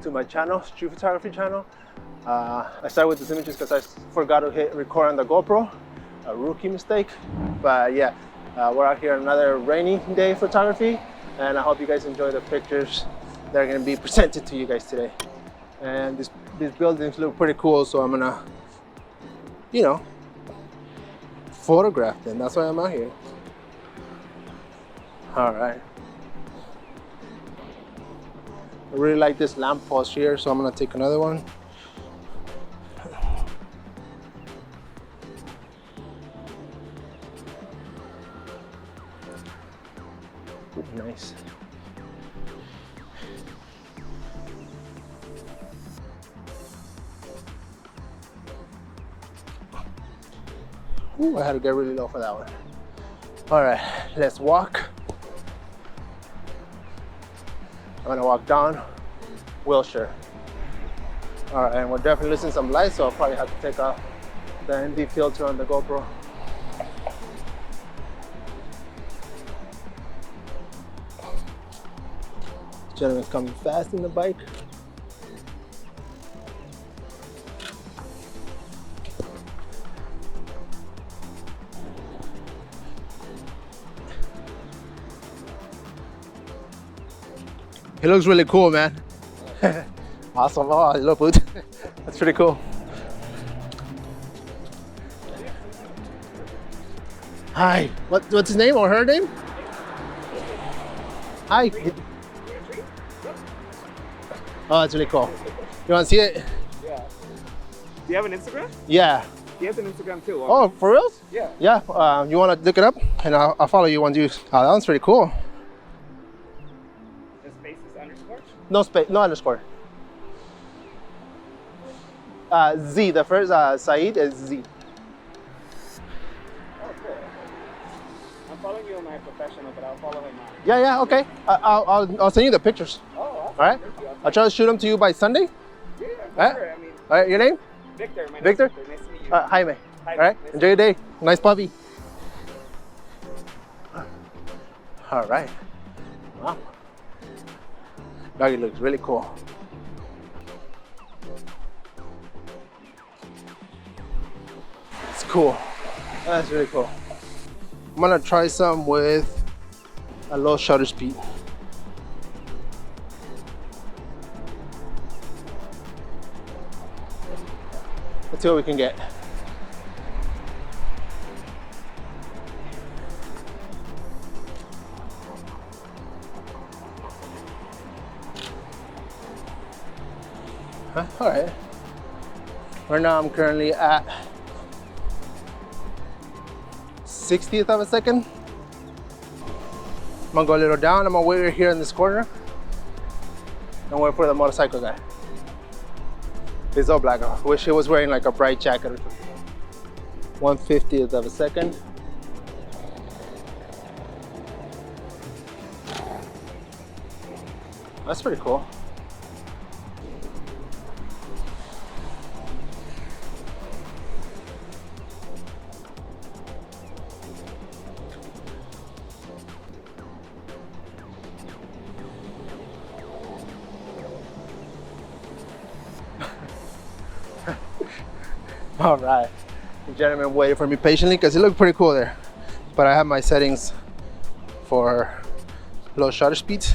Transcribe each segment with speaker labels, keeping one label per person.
Speaker 1: to my channel, street photography channel. I started with these images because I forgot to hit record on the GoPro, a rookie mistake. But yeah, we're out here on another rainy day photography, and I hope you guys enjoy the pictures that are going to be presented to you guys today. And these buildings look pretty cool, so I'm gonna, you know, photograph them. That's why I'm out here. All right. I really like this lamppost here, so I'm gonna take another one. Ooh, nice. Ooh, I had to get really low for that one. All right, let's walk. I'm gonna walk down Wilshire. All right, and we're definitely losing some light, so I'll probably have to take off the ND filter on the GoPro. This gentleman's coming fast in the bike. He looks really cool, man. Awesome. Oh, look, boot. That's pretty cool. Hi. What's his name or her name? Hi. Oh, that's really cool. You want to see it?
Speaker 2: Yeah. Do you have an Instagram?
Speaker 1: Yeah.
Speaker 2: He has an Instagram too.
Speaker 1: Oh, for real?
Speaker 2: Yeah.
Speaker 1: Yeah. You want to look it up, and I'll follow you once you. Oh, that one's pretty cool. No space, no underscore. Z, the first Saeed is Z.
Speaker 2: Oh, cool. I'm following you on my professional, but I'll follow him now.
Speaker 1: Yeah, okay. I'll send you the pictures.
Speaker 2: Oh, awesome.
Speaker 1: All right. I'll try to shoot them to you by Sunday.
Speaker 2: Yeah,
Speaker 1: All right.
Speaker 2: sure. I mean,
Speaker 1: all right. Your name?
Speaker 2: Victor. My
Speaker 1: Victor.
Speaker 2: name's Victor. Nice to meet you.
Speaker 1: Jaime.
Speaker 2: Hi,
Speaker 1: all right.
Speaker 2: nice
Speaker 1: Enjoy your day. Nice puppy. All right. Wow. Doggy looks really cool. It's cool. That's really cool. I'm gonna try some with a low shutter speed. Let's see what we can get. All right. Right now I'm currently at 60th of a second. I'm gonna go a little down. I'm gonna wait right here in this corner and wait for the motorcycle guy. He's all black. I wish he was wearing like a bright jacket or something. 1/50th of a second. That's pretty cool. All right, the gentleman waited for me patiently because it looked pretty cool there. But I have my settings for low shutter speeds.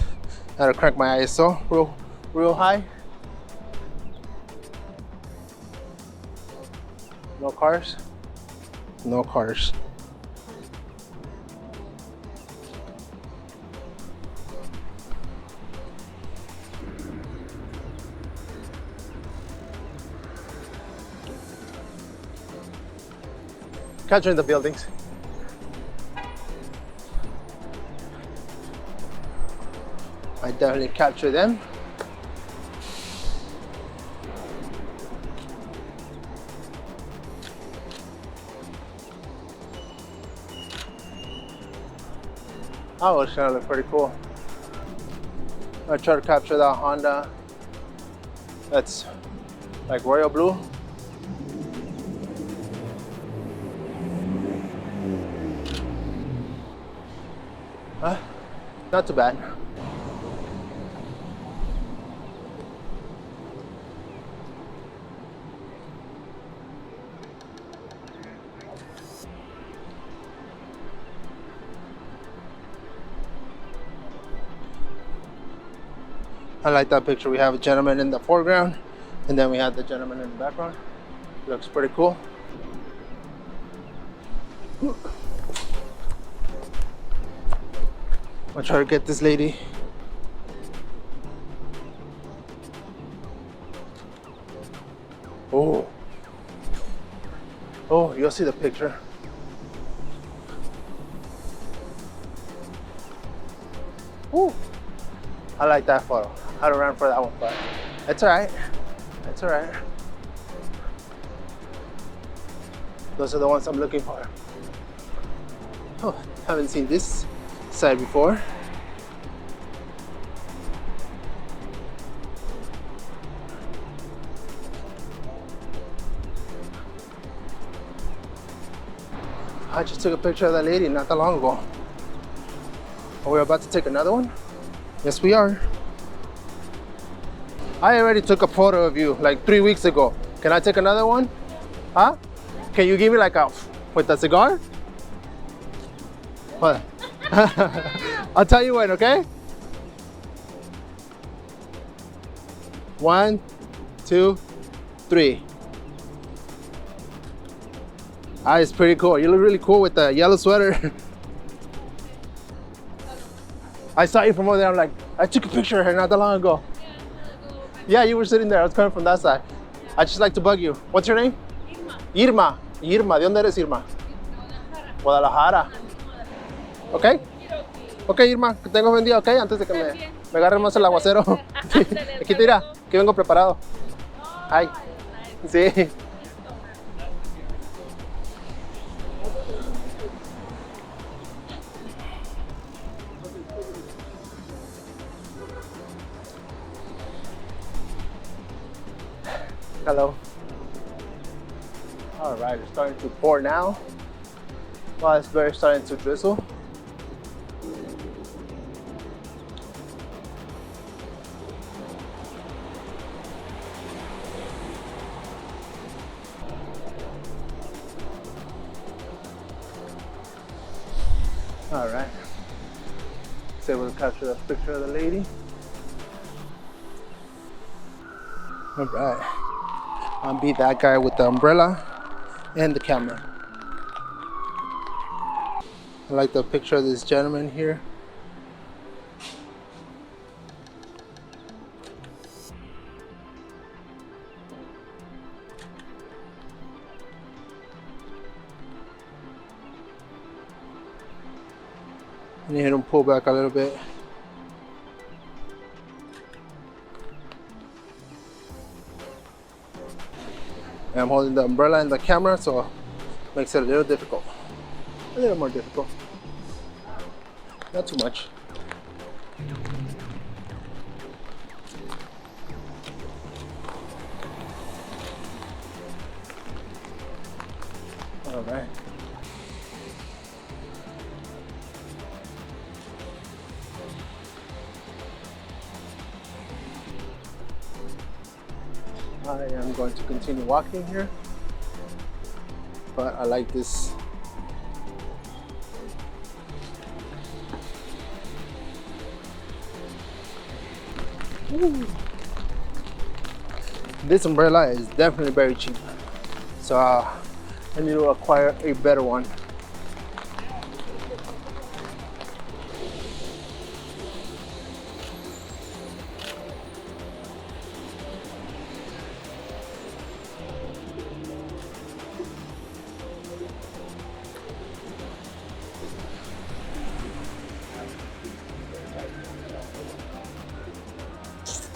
Speaker 1: I had to crank my ISO real high. No cars. No cars. Capturing the buildings. I definitely capture them. Oh, it's gonna look pretty cool. I try to capture that Honda. That's like royal blue. Not too bad. I like that picture. We have a gentleman in the foreground, and then we have the gentleman in the background. Looks pretty cool. I'll try to get this lady. Oh. Oh, you'll see the picture. Ooh. I like that photo. I had to run for that one, but it's alright. It's alright. Those are the ones I'm looking for. Oh, haven't seen this side before. I just took a picture of that lady not that long ago. Are we about to take another one? Yes, we are. I already took a photo of you like 3 weeks ago. Can I take another one? Huh? Can you give me like a, with a cigar? What? I'll tell you when, okay? 1, 2, 3. Ah, it's pretty cool. You look really cool with the yellow sweater. I saw you from over there. I'm like, I took a picture of her not that long ago. Yeah, you were sitting there. I was coming from that side. I just like to bug you. What's your name? Irma. Irma. ¿De dónde eres, Irma? Guadalajara. Okay? Okay, Irma. Que tengas buen día, okay? Antes de que me agarre más el aguacero. Aquí te irá, que vengo preparado. Ay. Sí. Hello. All right, it's starting to pour now. Well, it's very starting to drizzle. All right. So we'll capture the picture of the lady. All right. I'll be that guy with the umbrella and the camera. I like the picture of this gentleman here. I need him to pull back a little bit. And I'm holding the umbrella and the camera, so it makes it a little difficult. A little more difficult. Not too much. All right. I am going to continue walking here, but I like this. Ooh. This umbrella is definitely very cheap, so I need to acquire a better one.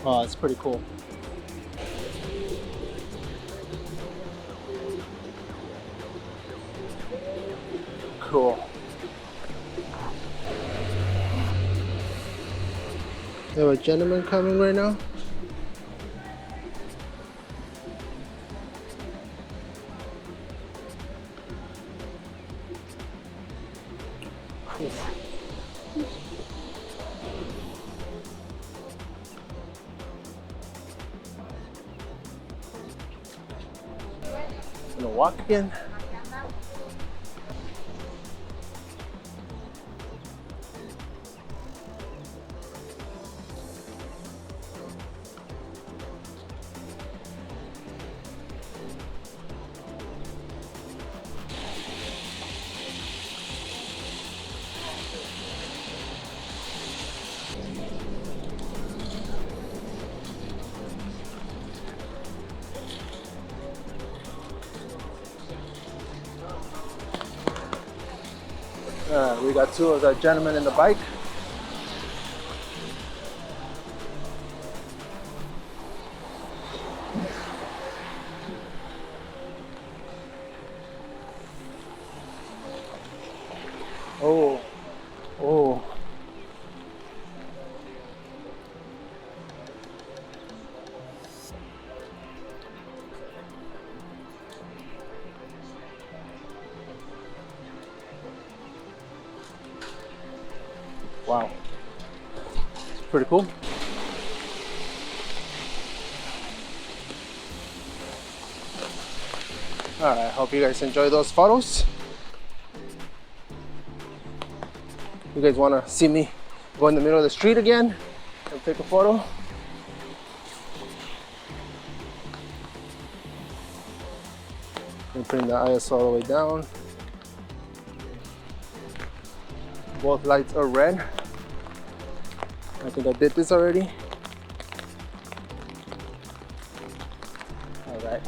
Speaker 1: Oh, it's pretty cool. Cool. We have a gentleman coming right now. Gonna walk again. We got two of the gentlemen in the bike. Oh, oh. Wow, it's pretty cool. All right, hope you guys enjoy those photos. You guys want to see me go in the middle of the street again and take a photo? And bring the ISO all the way down. Both lights are red. I think I did this already. All right.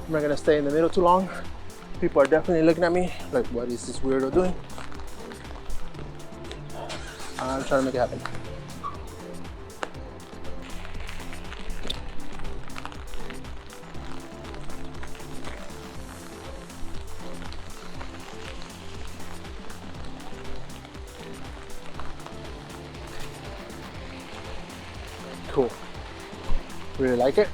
Speaker 1: I'm not gonna stay in the middle too long. People are definitely looking at me like, what is this weirdo doing? I'm trying to make it happen. Cool. Really like it.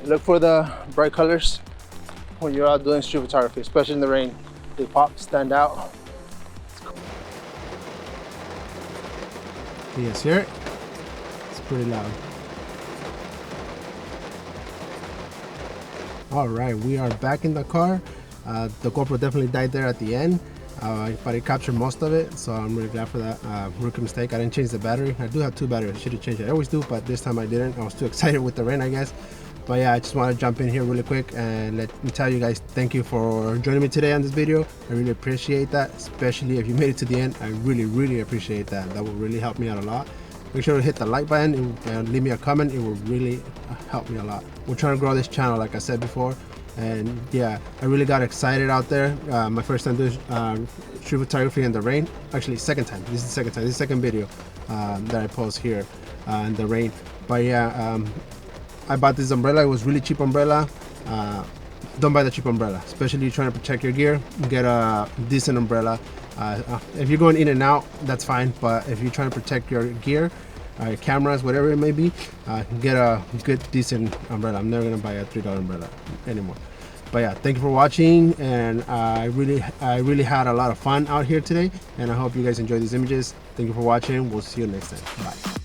Speaker 1: Look for the bright colors when you're out doing street photography, especially in the rain. They pop, stand out. You guys hear it? It's pretty loud. All right, we are back in the car. The GoPro definitely died there at the end, but it captured most of it, so I'm really glad for that. Rookie mistake. I didn't change the battery. I do have two batteries. I should have changed it. I always do, but this time I didn't. I was too excited with the rain, I guess. But yeah, I just want to jump in here really quick and let me tell you guys thank you for joining me today on this video. I really appreciate that, especially if you made it to the end. I really appreciate that. That will really help me out a lot. Make sure to hit the like button and leave me a comment. It will really help me a lot. We're trying to grow this channel, like I said before, and yeah, I really got excited out there. My first time doing street photography in the rain. Actually, second time. This is the second time. This is the second video that I post here in the rain. But yeah, I bought this umbrella. It was really cheap umbrella. Don't buy the cheap umbrella, especially trying to protect your gear. Get a decent umbrella. If you're going in and out, that's fine, but if you're trying to protect your gear, your cameras, whatever it may be, get a good decent umbrella. I'm never gonna buy a $3 umbrella anymore. But yeah, thank you for watching, and I really had a lot of fun out here today, and I hope you guys enjoy these images. Thank you for watching. We'll see you next time. Bye.